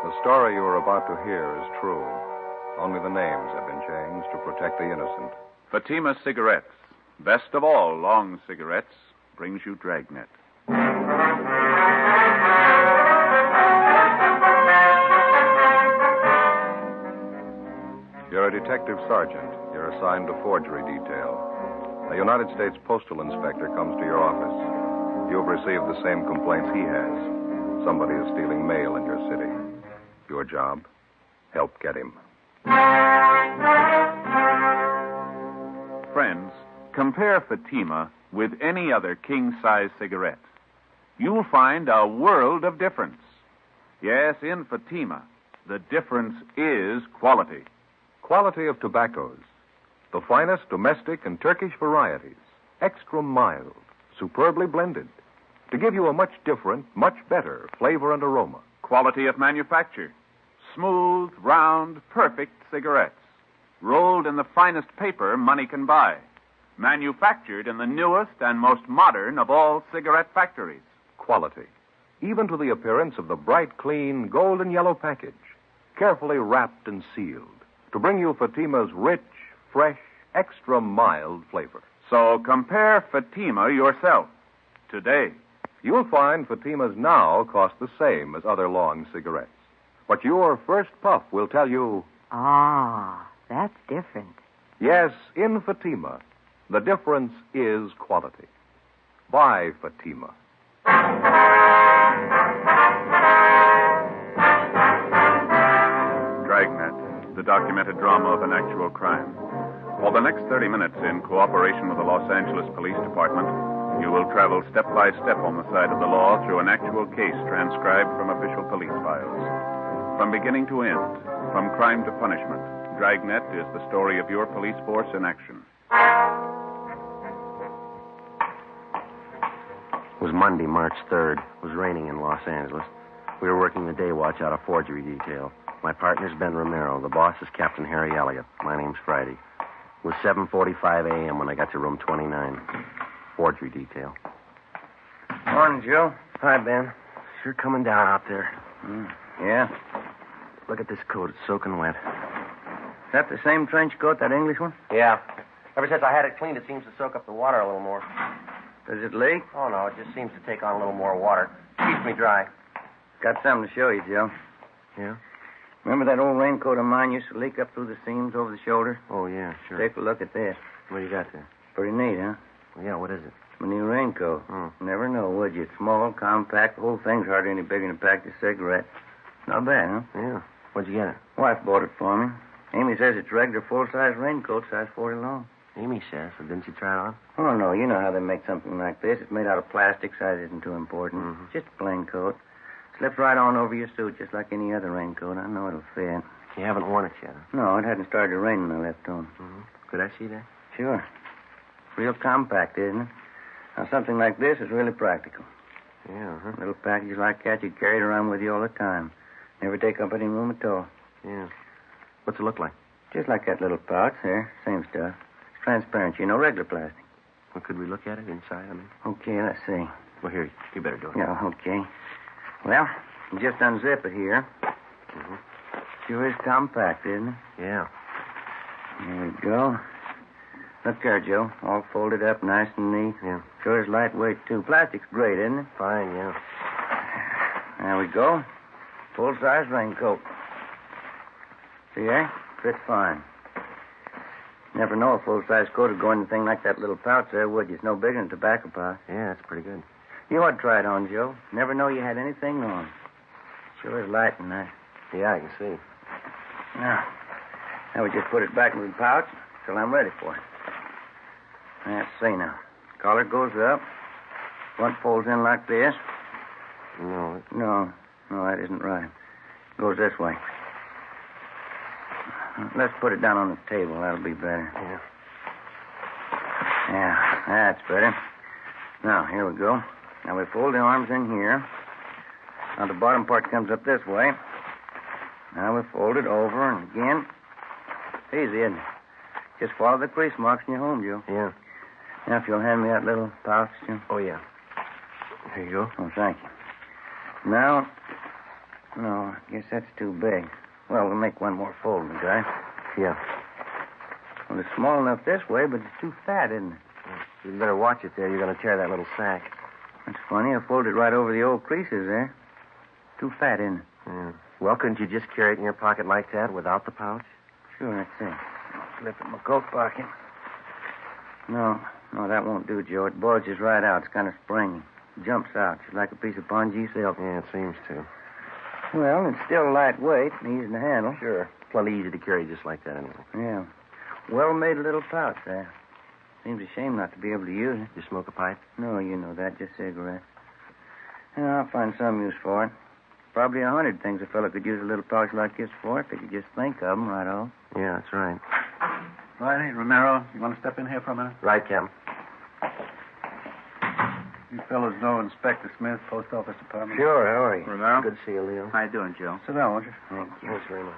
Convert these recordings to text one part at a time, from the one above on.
The story you are about to hear is true. Only the names have been changed to protect the innocent. Fatima Cigarettes, best of all long cigarettes, brings you Dragnet. You're a detective sergeant. You're assigned to forgery detail. A United States postal inspector comes to your office. You've received the same complaints he has. Somebody is stealing mail in your city. Your job, help get him. Friends, compare Fatima with any other king-size cigarette. You'll find a world of difference. Yes, in Fatima, the difference is quality. Quality of tobaccos. The finest domestic and Turkish varieties. Extra mild, superbly blended. To give you a much different, much better flavor and aroma. Quality of manufacture. Smooth, round, perfect cigarettes. Rolled in the finest paper money can buy. Manufactured in the newest and most modern of all cigarette factories. Quality. Even to the appearance of the bright, clean, golden yellow package. Carefully wrapped and sealed. To bring you Fatima's rich, fresh, extra mild flavor. So compare Fatima yourself today. You'll find Fatima's now cost the same as other long cigarettes. But your first puff will tell you... Ah, that's different. Yes, in Fatima, the difference is quality. Buy Fatima. Dragnet, the documented drama of an actual crime. For the next 30 minutes, in cooperation with the Los Angeles Police Department, you will travel step by step on the side of the law through an actual case transcribed from official police files. From beginning to end, from crime to punishment, Dragnet is the story of your police force in action. It was Monday, March 3rd. It was raining in Los Angeles. We were working the day watch out of forgery detail. My partner's Ben Romero. The boss is Captain Harry Elliott. My name's Friday. It was 7:45 a.m. when I got to room 29. Forgery detail. Morning, Joe. Hi, Ben. Sure coming down out there. Yeah? Look at this coat. It's soaking wet. Is that the same trench coat, that English one? Yeah. Ever since I had it cleaned, it seems to soak up the water a little more. Does it leak? Oh, no. It just seems to take on a little more water. Keeps me dry. Got something to show you, Joe. Yeah? Remember that old raincoat of mine used to leak up through the seams over the shoulder? Oh, yeah, sure. Take a look at this. What do you got there? Pretty neat, huh? Well, yeah, what is it? My new raincoat. Oh. Never know, would you? It's small, compact. The whole thing's hardly any bigger than a pack of cigarettes. Not bad, huh? Yeah. Where'd you get it? Wife bought it for me. Amy says it's regular full-size raincoat, size 40 long. Amy says. So didn't you try it on? Oh, no. You know how they make something like this. It's made out of plastic. Size isn't too important. Mm-hmm. Just a plain coat. Slips right on over your suit, just like any other raincoat. I know it'll fit. You haven't worn it yet, huh? No, it hadn't started to rain when I left home. Mm-hmm. Could I see that? Sure. Real compact, isn't it? Now, something like this is really practical. Yeah, huh? Little package like that, you carry it around with you all the time. Never take up any room at all. Yeah. What's it look like? Just like that little pouch there. Same stuff. It's transparent, you know, regular plastic. Well, could we look at it inside, I mean? Okay, let's see. Well, here, you better do it. Yeah, okay. Well, you just unzip it here. Mm-hmm. Sure is compact, isn't it? Yeah. There we go. Look there, Joe. All folded up nice and neat. Yeah. Sure is lightweight, too. Plastic's great, isn't it? Fine, yeah. There we go. Full-size raincoat. See there? Fits fine. Never know a full-size coat would go in anything like that little pouch there, would you? It's no bigger than a tobacco pouch. Yeah, that's pretty good. You ought to try it on, Joe. Never know you had anything on. Sure is light and nice. Yeah, I can see. Now we just put it back in the pouch till I'm ready for it. Let's see now. Collar goes up. Front folds in like this. No. No, that isn't right. Goes this way. Let's put it down on the table. That'll be better. Yeah. Yeah, that's better. Now, here we go. Now we fold the arms in here. Now the bottom part comes up this way. Now we fold it over and again. Easy, isn't it? Just follow the crease marks and you're home, Joe. Yeah. Now, if you'll hand me that little pouch, Joe. Oh, yeah. Here you go. Oh, thank you. Now, No, I guess that's too big. Well, we'll make one more folding, guy. Yeah. Well, it's small enough this way, but it's too fat, isn't it? You better watch it there. You're going to tear that little sack. That's funny. I folded right over the old creases there. Too fat, isn't it? Yeah. Well, couldn't you just carry it in your pocket like that without the pouch? Sure, that's it. Slip it in my coat pocket. No, that won't do, Joe. It bulges right out. It's kind of springy. It jumps out, just like a piece of pongee silk. Yeah, it seems to. Well, it's still lightweight and easy to handle. Sure. Plenty easy to carry just like that anyway. Yeah. Well-made little pouch there. Seems a shame not to be able to use it. You smoke a pipe? No, you know that. Just cigarettes. Yeah, I'll find some use for it. Probably 100 things a fellow could use a little pouch like this for if he could just think of them right off. Yeah, that's right. Riley, Romero, you want to step in here for a minute? Right, Captain. You fellows know Inspector Smith, Post Office Department? Sure, how are you? Romero? Good to see you, Leo. How you doing, Joe? Sit down, won't you? Thank you. Thanks very much.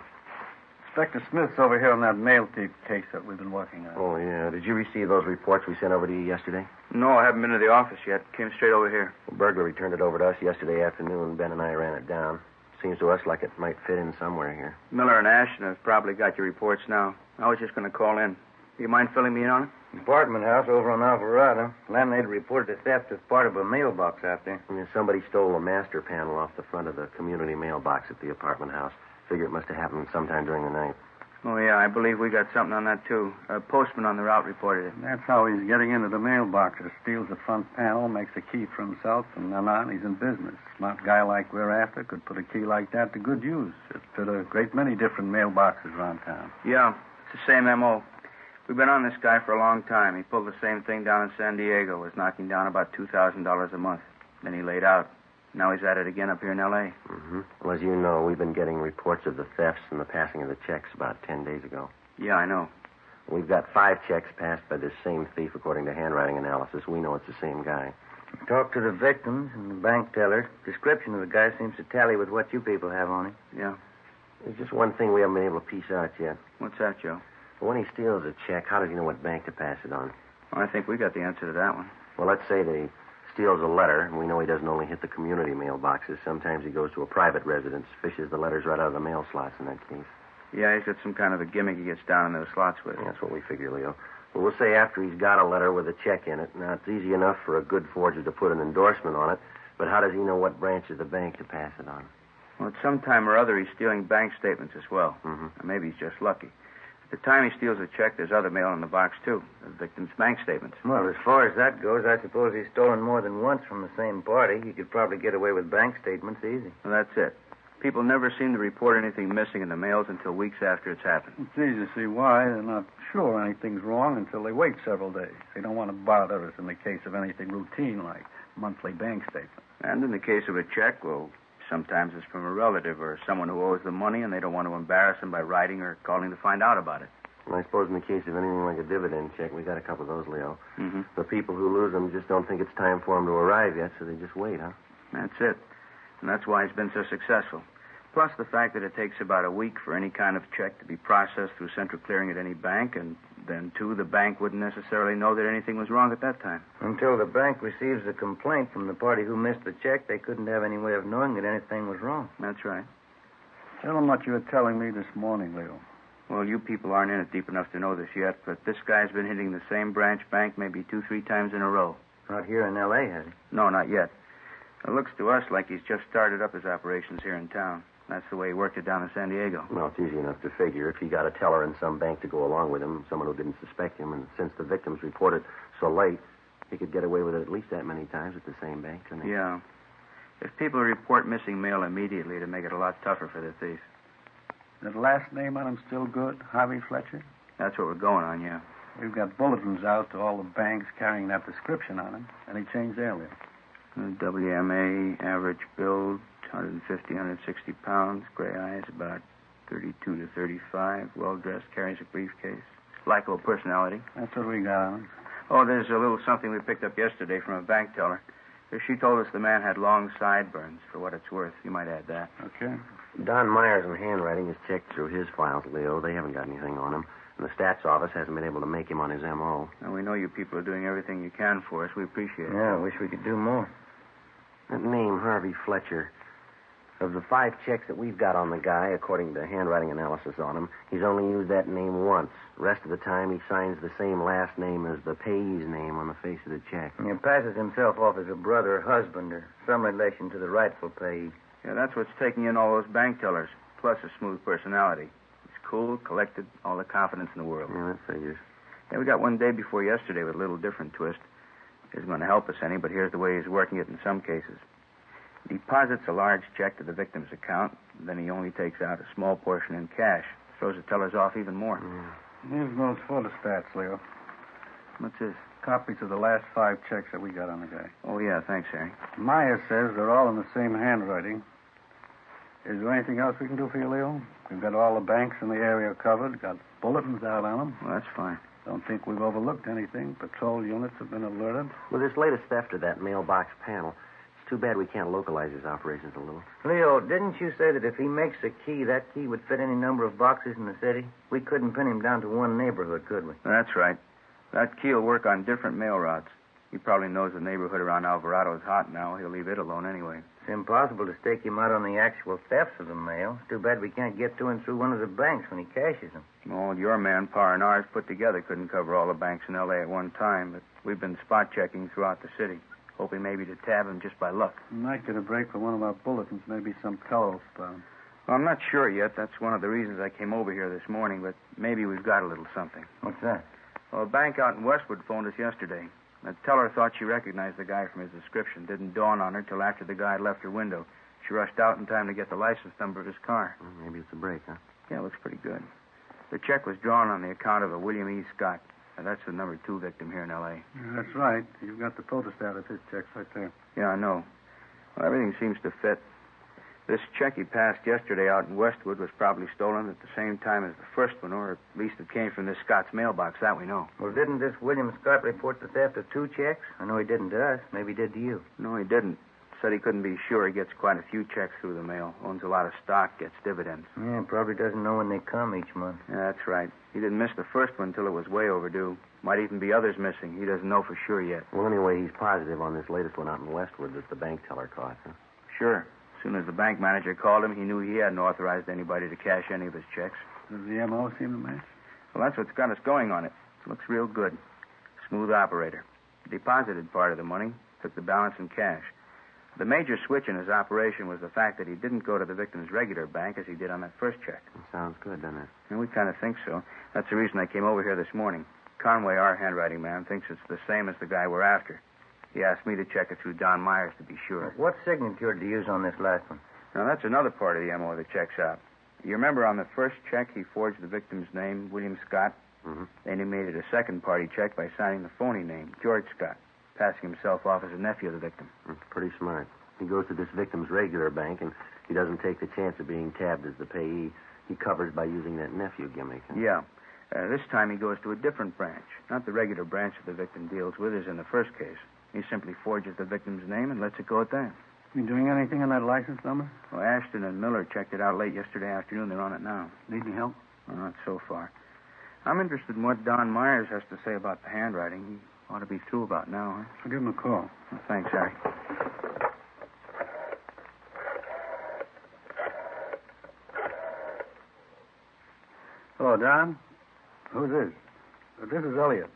Inspector Smith's over here on that mail thief case that we've been working on. Oh, yeah. Did you receive those reports we sent over to you yesterday? No, I haven't been to the office yet. Came straight over here. Well, burglary turned it over to us yesterday afternoon. Ben and I ran it down. Seems to us like it might fit in somewhere here. Miller and Ashton have probably got your reports now. I was just going to call in. Do you mind filling me in on it? Apartment house over on Alvarado. Landlady reported a theft of part of a mailbox out there. And somebody stole a master panel off the front of the community mailbox at the apartment house. Figure it must have happened sometime during the night. Oh, yeah, I believe we got something on that, too. A postman on the route reported it. That's how he's getting into the mailboxes. Steals the front panel, makes a key for himself, and then on, he's in business. Smart guy like we're after could put a key like that to good use. It fit a great many different mailboxes around town. Yeah, it's the same M.O. We've been on this guy for a long time. He pulled the same thing down in San Diego, was knocking down about $2,000 a month. Then he laid out. Now he's at it again up here in L.A. Mm-hmm. Well, as you know, we've been getting reports of the thefts and the passing of the checks about 10 days ago. Yeah, I know. We've got 5 checks passed by this same thief according to handwriting analysis. We know it's the same guy. Talked to the victims and the bank teller. Description of the guy seems to tally with what you people have on him. Yeah. There's just one thing we haven't been able to piece out yet. What's that, Joe? When he steals a check, how does he know what bank to pass it on? Well, I think we got the answer to that one. Well, let's say that he steals a letter, and we know he doesn't only hit the community mailboxes. Sometimes he goes to a private residence, fishes the letters right out of the mail slots in that case. Yeah, he's got some kind of a gimmick he gets down in those slots with. Yeah, that's what we figure, Leo. Well, we'll say after he's got a letter with a check in it. Now, it's easy enough for a good forger to put an endorsement on it, but how does he know what branch of the bank to pass it on? Well, at some time or other, he's stealing bank statements as well. Mm-hmm. Or maybe he's just lucky. At the time he steals a check, there's other mail in the box, too. The victim's bank statements. Well, as far as that goes, I suppose he's stolen more than once from the same party. He could probably get away with bank statements easy. Well, that's it. People never seem to report anything missing in the mails until weeks after it's happened. It's easy to see why. They're not sure anything's wrong until they wait several days. They don't want to bother us in the case of anything routine like monthly bank statements. And in the case of a check, well, sometimes it's from a relative or someone who owes them money, and they don't want to embarrass them by writing or calling to find out about it. And I suppose in the case of anything like a dividend check, we got a couple of those, Leo. Mm-hmm. The people who lose them just don't think it's time for them to arrive yet, so they just wait, huh? That's it. And that's why he's been so successful. Plus the fact that it takes about a week for any kind of check to be processed through central clearing at any bank, and then, too, the bank wouldn't necessarily know that anything was wrong at that time. Until the bank receives a complaint from the party who missed the check, they couldn't have any way of knowing that anything was wrong. That's right. Tell them what you were telling me this morning, Leo. Well, you people aren't in it deep enough to know this yet, but this guy's been hitting the same branch bank maybe 2-3 times in a row. Not here in L.A., has he? No, not yet. It looks to us like he's just started up his operations here in town. That's the way he worked it down in San Diego. Well, it's easy enough to figure. If he got a teller in some bank to go along with him, someone who didn't suspect him, and since the victims reported so late, he could get away with it at least that many times at the same bank, couldn't he? Yeah. If people report missing mail immediately, it'd make it a lot tougher for the thief. That last name on him still good? Harvey Fletcher? That's what we're going on, yeah. We've got bulletins out to all the banks carrying that description on him, and he changed earlier. WMA, average build, 150, 160 pounds, gray eyes, about 32 to 35, well-dressed, carries a briefcase. Likable personality. That's what we got on him. Oh, there's a little something we picked up yesterday from a bank teller. She told us the man had long sideburns, for what it's worth. You might add that. Okay. Don Myers in handwriting has checked through his files, Leo. They haven't got anything on him. And the stats office hasn't been able to make him on his M.O. Now, we know you people are doing everything you can for us. We appreciate it. Yeah, I wish we could do more. That name, Harvey Fletcher. Of the 5 checks that we've got on the guy, according to handwriting analysis on him, he's only used that name once. Rest of the time, he signs the same last name as the payee's name on the face of the check. He passes himself off as a brother or husband or some relation to the rightful payee. Yeah, that's what's taking in all those bank tellers, plus a smooth personality. He's cool, collected, all the confidence in the world. Yeah, that figures. Yeah, we got one day before yesterday with a little different twist. Isn't going to help us any, but here's the way he's working it in some cases. He deposits a large check to the victim's account, then he only takes out a small portion in cash. Throws the tellers off even more. Here's those photostats, Leo. What's this? Copies of the last 5 checks that we got on the guy. Oh, yeah, thanks, Harry. Maya says they're all in the same handwriting. Is there anything else we can do for you, Leo? We've got all the banks in the area covered, got bulletins out on them. Well, that's fine. Don't think we've overlooked anything. Patrol units have been alerted. With this latest theft of that mailbox panel, it's too bad we can't localize his operations a little. Leo, didn't you say that if he makes a key, that key would fit any number of boxes in the city? We couldn't pin him down to one neighborhood, could we? That's right. That key will work on different mail routes. He probably knows the neighborhood around Alvarado is hot now. He'll leave it alone anyway. It's impossible to stake him out on the actual thefts of the mail. It's too bad we can't get to him through one of the banks when he cashes them. Well, your manpower and ours put together couldn't cover all the banks in L.A. at one time, but we've been spot checking throughout the city, hoping maybe to tab him just by luck. We might get a break from one of our bulletins, maybe some teller spot. Well, I'm not sure yet. That's one of the reasons I came over here this morning, but maybe we've got a little something. What's that? Well, a bank out in Westwood phoned us yesterday. The teller thought she recognized the guy from his description. Didn't dawn on her till after the guy had left her window. She rushed out in time to get the license number of his car. Well, maybe it's a break, huh? Yeah, it looks pretty good. The check was drawn on the account of a William E. Scott. That's the number 2 victim here in L.A. Yeah, that's right. You've got the photostat of his checks right there. Yeah, I know. Well, everything seems to fit. This check he passed yesterday out in Westwood was probably stolen at the same time as the first one, or at least it came from this Scott's mailbox. That we know. Well, didn't this William Scott report the theft of 2 checks? I know he didn't to us. Maybe he did to you. No, he didn't. Said he couldn't be sure. He gets quite a few checks through the mail. Owns a lot of stock, gets dividends. Yeah, probably doesn't know when they come each month. Yeah, that's right. He didn't miss the first one until it was way overdue. Might even be others missing. He doesn't know for sure yet. Well, anyway, he's positive on this latest one out in Westwood that the bank teller caught, huh? Sure. As soon as the bank manager called him, he knew he hadn't authorized anybody to cash any of his checks. Does the M.O. seem to match? Well, that's what's got us going on it. It looks real good. Smooth operator. Deposited part of the money, took the balance in cash. The major switch in his operation was the fact that he didn't go to the victim's regular bank as he did on that first check. It sounds good, doesn't it? And we kind of think so. That's the reason I came over here this morning. Conway, our handwriting man, thinks it's the same as the guy we're after. He asked me to check it through Don Myers to be sure. What signature did you use on this last one? Now, that's another part of the M.O. that checks out. You remember on the first check, he forged the victim's name, William Scott? Mm-hmm. Then he made it a second-party check by signing the phony name, George Scott, passing himself off as a nephew of the victim. Pretty smart. He goes to this victim's regular bank, and he doesn't take the chance of being tabbed as the payee. He covers by using that nephew gimmick. Huh? Yeah. This time he goes to a different branch. Not the regular branch that the victim deals with as in the first case. He simply forges the victim's name and lets it go at that. You doing anything on that license number? Well, Ashton and Miller checked it out late yesterday afternoon. They're on it now. Need any help? Well, not so far. I'm interested in what Don Myers has to say about the handwriting. He ought to be through about now, huh? I'll give him a call. Well, thanks, Harry. Hello, Don. Who's this? This is Elliot.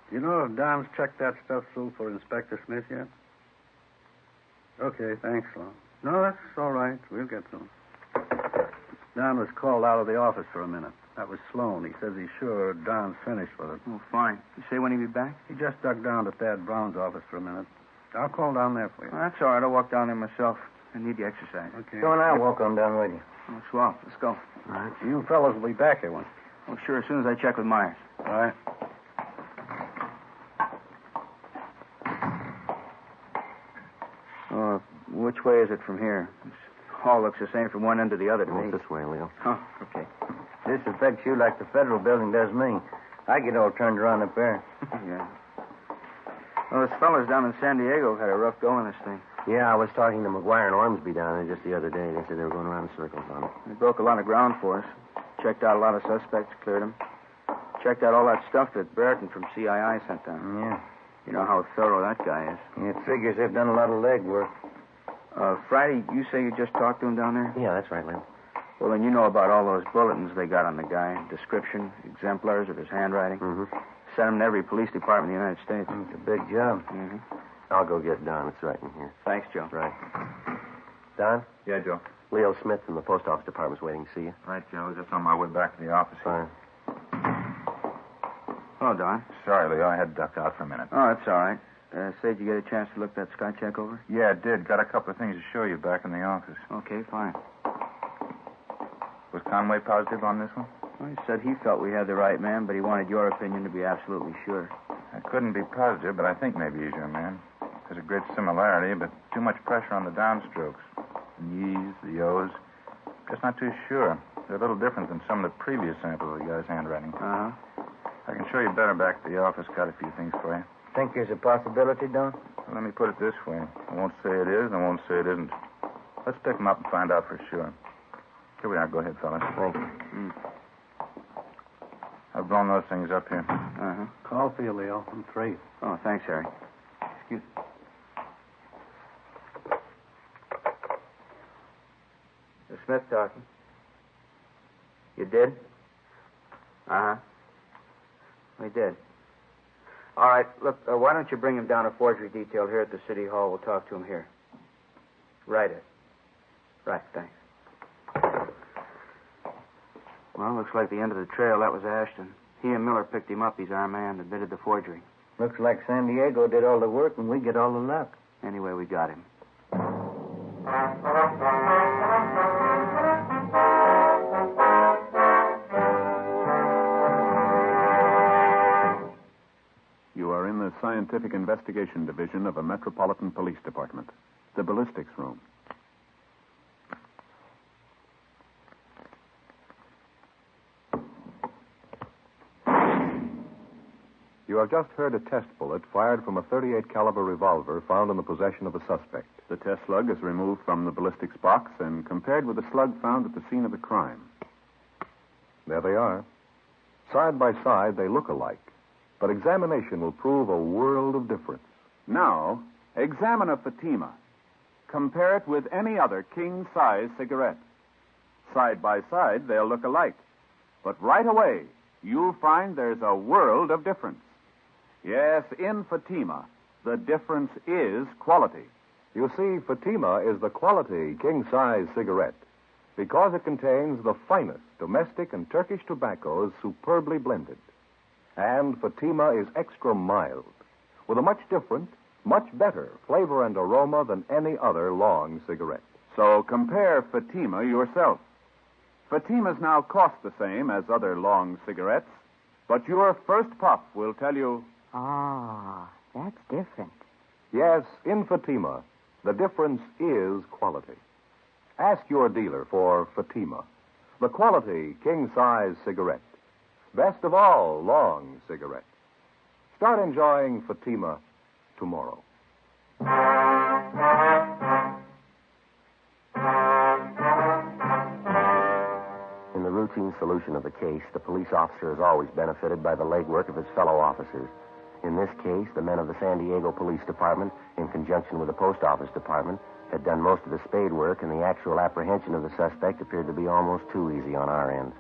Do you know if Don's checked that stuff through for Inspector Smith yet? Okay, thanks, Sloan. No, that's all right. We'll get to him. Don was called out of the office for a minute. That was Sloan. He says he's sure Don's finished with it. Oh, fine. You say when he'll be back? He just ducked down to Thad Brown's office for a minute. I'll call down there for you. Well, that's all right. I'll walk down there myself. I need the exercise. Okay. So now walk on down with you. Oh, swell. Let's go. All right. You fellas will be back here once. Oh, sure, as soon as I check with Myers. All right. Which way is it from here? This hall looks the same from one end to the other to me. This way, Leo. Oh, okay. This affects you like the federal building does me. I get all turned around up there. Yeah. Well, those fellas down in San Diego had a rough go in this thing. Yeah, I was talking to McGuire and Ormsby down there just the other day. They said they were going around in circles on it. They broke a lot of ground for us. Checked out a lot of suspects, cleared them. Checked out all that stuff that Brereton from CII sent down. Yeah. You know how thorough that guy is. It figures they've done a lot of legwork. Friday, you say you just talked to him down there? Yeah, that's right, Lynn. Well, then you know about all those bulletins they got on the guy. Description, exemplars of his handwriting. Mm-hmm. Sent them to every police department in the United States. It's a big job. Mm-hmm. I'll go get Don. It's right in here. Thanks, Joe. Right. Don? Yeah, Joe. Leo Smith from the post office department's waiting to see you. Right, Joe. Just on my way back to the office. Fine. Hello, Don. Sorry, Leo. I had ducked out for a minute. Oh, that's all right. Say, did you get a chance to look that sky check over? Yeah, I did. Got a couple of things to show you back in the office. Okay, fine. Was Conway positive on this one? Well, he said he felt we had the right man, but he wanted your opinion to be absolutely sure. I couldn't be positive, but I think maybe he's your man. There's a great similarity, but too much pressure on the downstrokes. The E's, the O's. Just not too sure. They're a little different than some of the previous samples of the guy's handwriting. Uh-huh. I can show you better back at the office. Got a few things for you. Think there's a possibility, Don? Well, let me put it this way. I won't say it is, and I won't say it isn't. Let's pick him up and find out for sure. Here we are. Go ahead, fellas. Thank you. I've blown those things up here. Uh-huh. Call for you, Leo. I'm free. Oh, thanks, Harry. Excuse me. Smith talking. You did? Uh-huh. We did. All right, look, why don't you bring him down to forgery detail here at the city hall? We'll talk to him here. Right, Ed. Right, thanks. Well, looks like the end of the trail. That was Ashton. He and Miller picked him up. He's our man, admitted the forgery. Looks like San Diego did all the work and we get all the luck. Anyway, we got him. You are in the Scientific Investigation Division of a Metropolitan Police Department, the ballistics room. You have just heard a test bullet fired from a .38 caliber revolver found in the possession of a suspect. The test slug is removed from the ballistics box and compared with the slug found at the scene of the crime. There they are. Side by side, they look alike. But examination will prove a world of difference. Now, examine a Fatima. Compare it with any other king-size cigarette. Side by side, they'll look alike. But right away, you'll find there's a world of difference. Yes, in Fatima, the difference is quality. You see, Fatima is the quality king-size cigarette because it contains the finest domestic and Turkish tobaccos superbly blended. And Fatima is extra mild, with a much different, much better flavor and aroma than any other long cigarette. So compare Fatima yourself. Fatimas now cost the same as other long cigarettes, but your first puff will tell you... Ah, that's different. Yes, in Fatima, the difference is quality. Ask your dealer for Fatima, the quality king-size cigarette. Best of all long cigarettes. Start enjoying Fatima tomorrow. In the routine solution of the case, the police officer is always benefited by the legwork of his fellow officers. In this case, the men of the San Diego Police Department, in conjunction with the Post Office Department, had done most of the spade work, and the actual apprehension of the suspect appeared to be almost too easy on our end.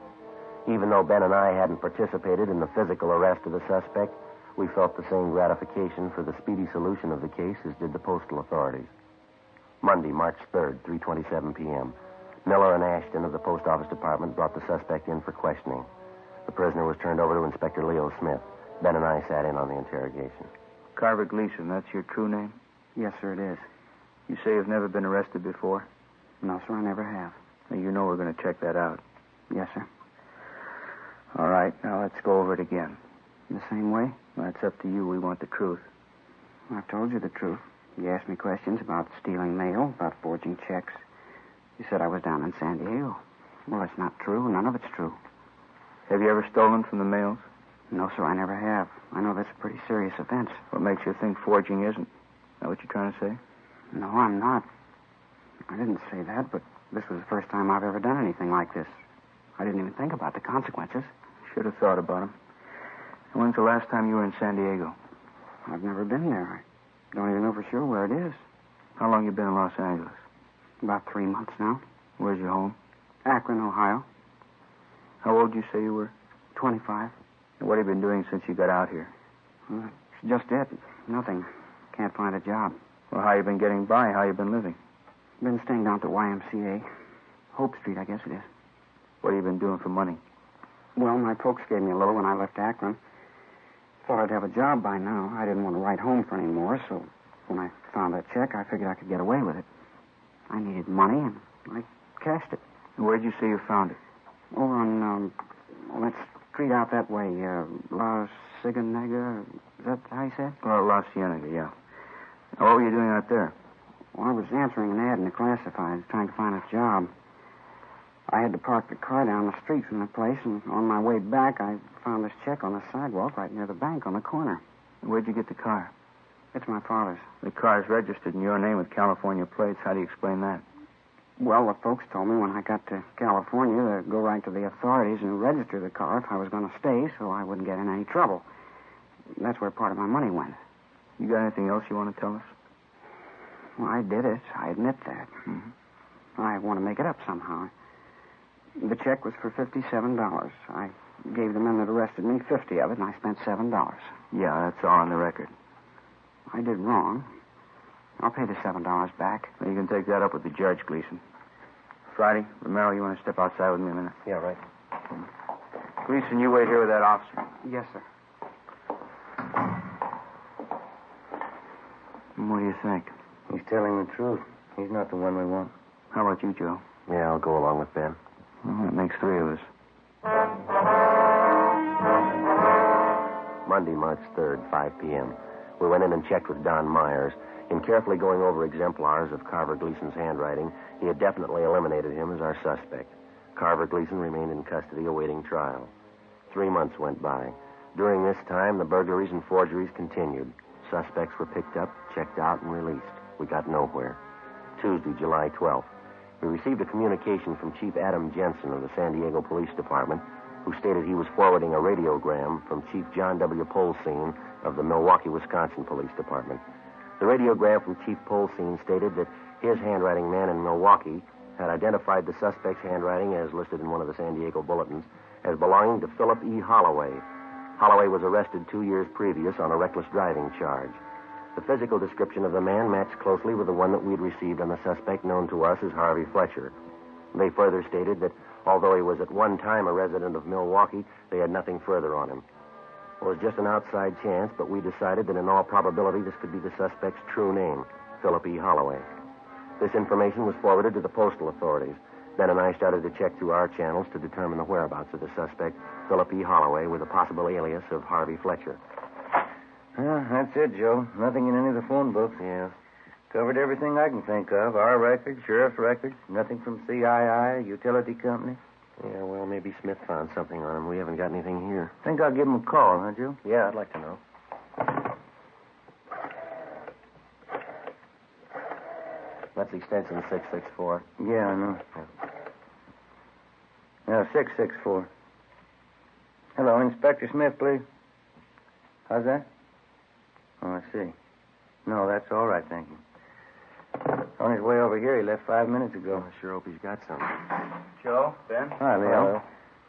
Even though Ben and I hadn't participated in the physical arrest of the suspect, we felt the same gratification for the speedy solution of the case as did the postal authorities. Monday, March 3rd, 3:27 p.m. Miller and Ashton of the Post Office Department brought the suspect in for questioning. The prisoner was turned over to Inspector Leo Smith. Ben and I sat in on the interrogation. Carver Gleason, that's your true name? Yes, sir, it is. You say you've never been arrested before? No, sir, I never have. Now, you know we're going to check that out. Yes, sir. All right, now let's go over it again. The same way? Well, it's up to you. We want the truth. I've told you the truth. You asked me questions about stealing mail, about forging checks. You said I was down in San Diego. Well, it's not true. None of it's true. Have you ever stolen from the mails? No, sir, I never have. I know that's a pretty serious offense. What makes you think forging isn't? Is that what you're trying to say? No, I'm not. I didn't say that, but this was the first time I've ever done anything like this. I didn't even think about the consequences. Should have thought about them. And when's the last time you were in San Diego? I've never been there. I don't even know for sure where it is. How long you been in Los Angeles? About 3 months now. Where's your home? Akron, Ohio. How old did you say you were? 25. And what have you been doing since you got out here? Well, it's just it. Nothing. Can't find a job. Well, how you been getting by? How you been living? Been staying down at the YMCA. Hope Street, I guess it is. What have you been doing for money? Well, my folks gave me a little when I left Akron. Thought I'd have a job by now. I didn't want to write home for any more, so when I found that check, I figured I could get away with it. I needed money, and I cashed it. Where'd you say you found it? Over on, that street out that way, La Cienega. Is that how you say it? La Cienega, yeah. Now, what were you doing out there? Well, I was answering an ad in the classifieds, trying to find a job. I had to park the car down the street from the place, and on my way back, I found this check on the sidewalk right near the bank on the corner. Where'd you get the car? It's my father's. The car's registered in your name with California plates. How do you explain that? Well, the folks told me when I got to California to go right to the authorities and register the car if I was going to stay so I wouldn't get in any trouble. That's where part of my money went. You got anything else you want to tell us? Well, I did it. I admit that. Mm-hmm. I want to make it up somehow. The check was for $57. I gave the men that arrested me 50 of it, and I spent $7. Yeah, that's all on the record. I did wrong. I'll pay the $7 back. Well, you can take that up with the judge, Gleason. Friday, Romero, you want to step outside with me a minute? Yeah, right. Gleason, you wait here with that officer. Yes, sir. What do you think? He's telling the truth. He's not the one we want. How about you, Joe? Yeah, I'll go along with Ben. Well, that makes 3 of us. Monday, March 3rd, 5 p.m. We went in and checked with Don Myers. In carefully going over exemplars of Carver Gleason's handwriting, he had definitely eliminated him as our suspect. Carver Gleason remained in custody awaiting trial. 3 months went by. During this time, the burglaries and forgeries continued. Suspects were picked up, checked out, and released. We got nowhere. Tuesday, July 12th. We received a communication from Chief Adam Jensen of the San Diego Police Department, who stated he was forwarding a radiogram from Chief John W. Polsine of the Milwaukee, Wisconsin Police Department. The radiogram from Chief Polsine stated that his handwriting man in Milwaukee had identified the suspect's handwriting, as listed in one of the San Diego bulletins, as belonging to Philip E. Holloway. Holloway was arrested 2 years previous on a reckless driving charge. The physical description of the man matched closely with the one that we'd received on the suspect known to us as Harvey Fletcher. They further stated that although he was at one time a resident of Milwaukee, they had nothing further on him. It was just an outside chance, but we decided that in all probability this could be the suspect's true name, Philip E. Holloway. This information was forwarded to the postal authorities. Ben and I started to check through our channels to determine the whereabouts of the suspect, Philip E. Holloway, with a possible alias of Harvey Fletcher. Well, that's it, Joe. Nothing in any of the phone books. Yeah. Covered everything I can think of. Our records, sheriff's records, nothing from CII, utility company. Yeah, well, maybe Smith found something on him. We haven't got anything here. Think I'll give him a call, huh, Joe? Yeah, I'd like to know. That's extension 664. Yeah, I know. Yeah, 664. Hello, Inspector Smith, please. How's that? Oh, I see. No, that's all right, thank you. On his way over here, he left 5 minutes ago. I sure hope he's got something. Joe, Ben? Hi, Leo.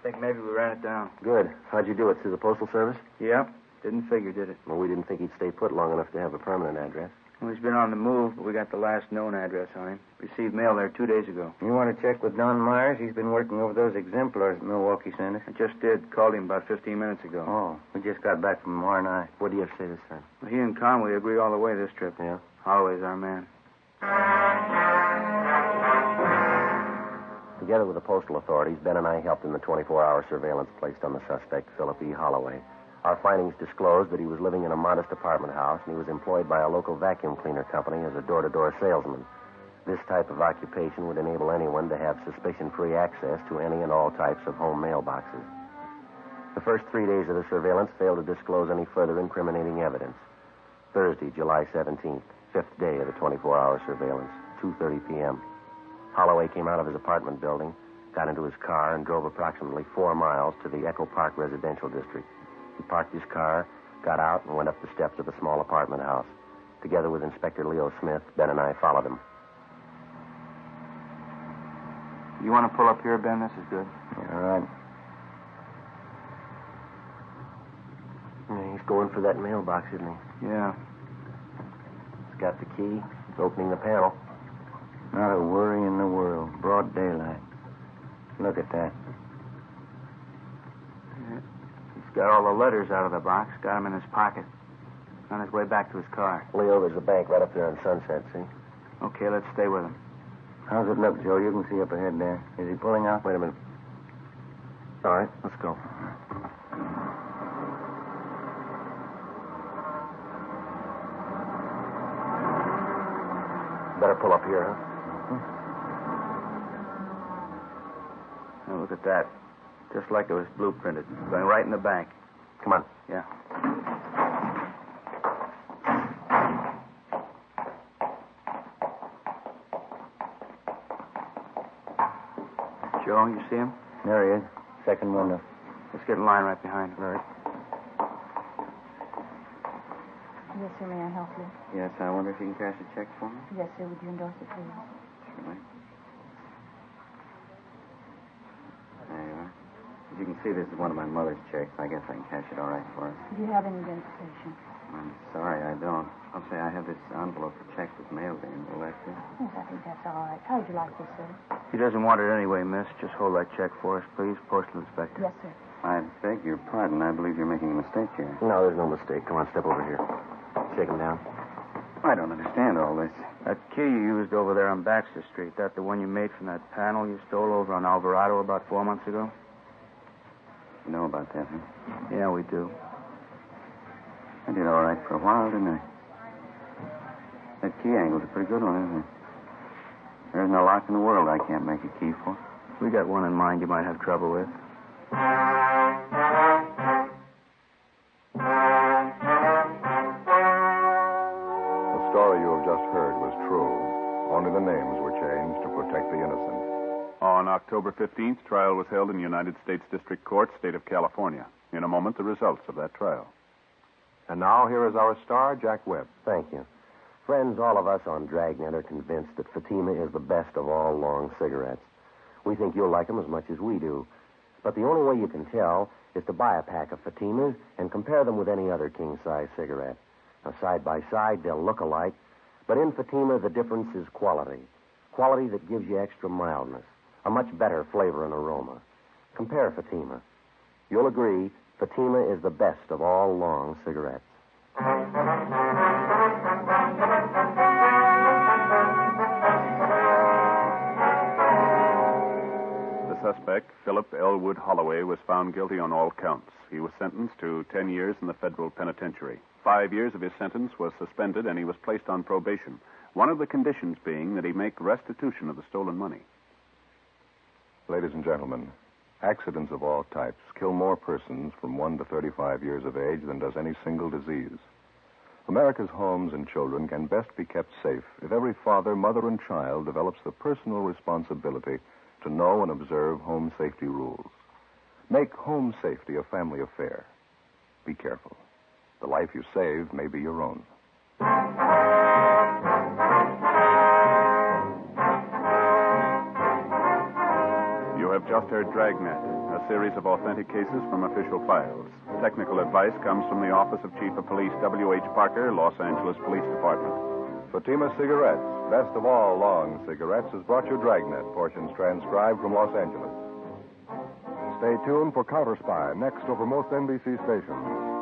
Think maybe we ran it down. Good. How'd you do it? Through the postal service? Yep. Didn't figure, did it? Well, we didn't think he'd stay put long enough to have a permanent address. Well, he's been on the move, but we got the last known address on him. Received mail there 2 days ago. You want to check with Don Myers? He's been working over those exemplars that Milwaukee sent us. I just did. Called him about 15 minutes ago. Oh, we just got back from R&I. What do you have to say this time? Well, he and Conway agree all the way this trip. Yeah? Holloway's our man. Together with the postal authorities, Ben and I helped in the 24-hour surveillance placed on the suspect, Philip E. Holloway. Our findings disclosed that he was living in a modest apartment house, and he was employed by a local vacuum cleaner company as a door-to-door salesman. This type of occupation would enable anyone to have suspicion-free access to any and all types of home mailboxes. The first 3 days of the surveillance failed to disclose any further incriminating evidence. Thursday, July 17th, fifth day of the 24-hour surveillance, 2:30 p.m. Holloway came out of his apartment building, got into his car, and drove approximately 4 miles to the Echo Park residential district. He parked his car, got out, and went up the steps of a small apartment house. Together with Inspector Leo Smith, Ben and I followed him. You want to pull up here, Ben? This is good. Yeah, all right. Yeah, he's going for that mailbox, isn't he? Yeah. He's got the key. He's opening the panel. Not a worry in the world. Broad daylight. Look at that. He's got all the letters out of the box, got them in his pocket. On his way back to his car. Leo, there's a bank right up there on Sunset, see? Okay, let's stay with him. How's it look, Joe? You can see up ahead there. Is he pulling out? Wait a minute. All right, let's go. Better pull up here, huh? Now, look at that. Just like it was blueprinted. Going right in the bank. Come on. Yeah. Joe, you see him? There he is. Second window. Let's get in line right behind him. All right. Yes, sir. May I help you? Yes, I wonder if you can cash a check for me? Yes, sir. Would you endorse it, please? Certainly. There you are. As you can see, this is one of my mother's checks. I guess I can cash it all right for us. Do you have any identification? I'm sorry, I don't. I'll say I have this envelope for checks was mailed in. Will that do? Yes, I think that's all right. How would you like this, sir? He doesn't want it anyway, miss. Just hold that check for us, please. Postal inspector. Yes, sir. I beg your pardon. I believe you're making a mistake here. No, there's no mistake. Come on, step over here. Shake him down. I don't understand all this. That key you used over there on Baxter Street, that the one you made from that panel you stole over on Alvarado about 4 months ago? You know about that, huh? Yeah, we do. I did all right for a while, didn't I? That key angle's a pretty good one, isn't it? There isn't a lock in the world I can't make a key for. We got one in mind you might have trouble with. The story you have just heard was true. Only the names were changed to protect the innocent. On October 15th, trial was held in United States District Court, State of California. In a moment, the results of that trial. And now, here is our star, Jack Webb. Thank you. Friends, all of us on Dragnet are convinced that Fatima is the best of all long cigarettes. We think you'll like them as much as we do. But the only way you can tell is to buy a pack of Fatimas and compare them with any other king-size cigarette. Now, side by side, they'll look alike, but in Fatima, the difference is quality. Quality that gives you extra mildness, a much better flavor and aroma. Compare Fatima. You'll agree Fatima is the best of all long cigarettes. The suspect, Philip Elwood Holloway, was found guilty on all counts. He was sentenced to 10 years in the federal penitentiary. 5 years of his sentence was suspended, and he was placed on probation. One of the conditions being that he make restitution of the stolen money. Ladies and gentlemen, accidents of all types kill more persons from 1 to 35 years of age than does any single disease. America's homes and children can best be kept safe if every father, mother, and child develops the personal responsibility to know and observe home safety rules. Make home safety a family affair. Be careful. The life you save may be your own. You have just heard Dragnet, a series of authentic cases from official files. Technical advice comes from the Office of Chief of Police W.H. Parker, Los Angeles Police Department. Fatima Cigarettes, best of all long cigarettes, has brought you Dragnet, portions transcribed from Los Angeles. Stay tuned for Counter Spy, next over most NBC stations.